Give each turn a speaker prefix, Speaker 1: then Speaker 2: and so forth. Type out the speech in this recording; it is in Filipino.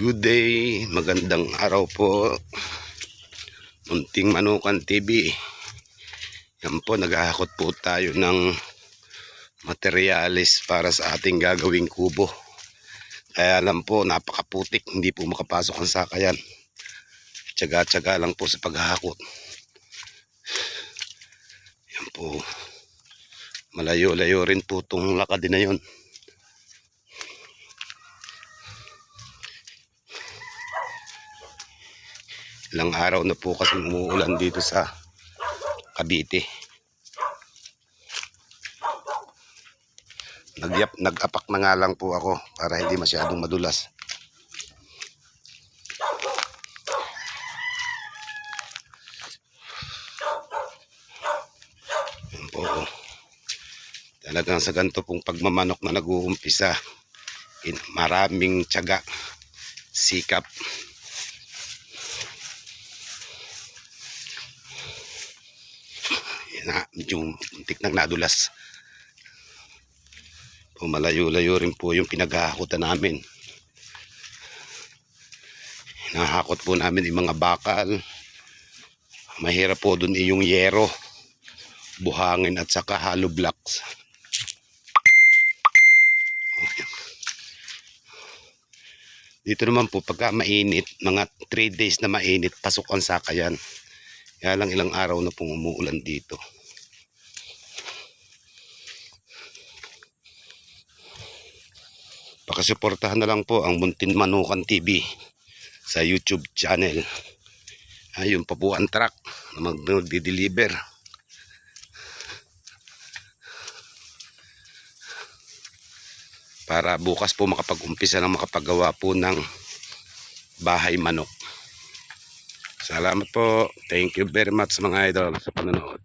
Speaker 1: Good day, magandang araw po. Munting Manukan TV. Yan po, naghahakot po tayo ng materyales para sa ating gagawing kubo. Kaya lang po, napakaputik, hindi po makapasok ang sakayan. Tsaga-tsaga lang po sa paghahakot. Yan po, malayo-layo rin po itong lakad na yun. Ilang araw na po kasi umuulan dito sa Cavite. Nag-apak na nga lang po ako para hindi masyadong madulas. Yan po. Talagang sa ganito pong pagmamanok na nag-uumpisa, maraming tiyaga, sikap. Medyo muntik nang nadulas. Malayo-layo rin po yung pinaghahakotan namin. Hinahakot po namin yung mga bakal. Mahirap po dun yung yero, buhangin at saka hollow blocks. Dito naman po pagka mainit, mga 3 days na mainit, pasok ang sakayan. Kaya lang ilang araw na pong umuulan dito. Pakisuportahan na lang po ang Munting Manukan TV sa YouTube channel. Ayun pa po ang truck na magdi-deliver. Para bukas po makapag-umpisa na makapagawa po ng bahay manok. Salamat po. Thank you very much mga idol sa panonood.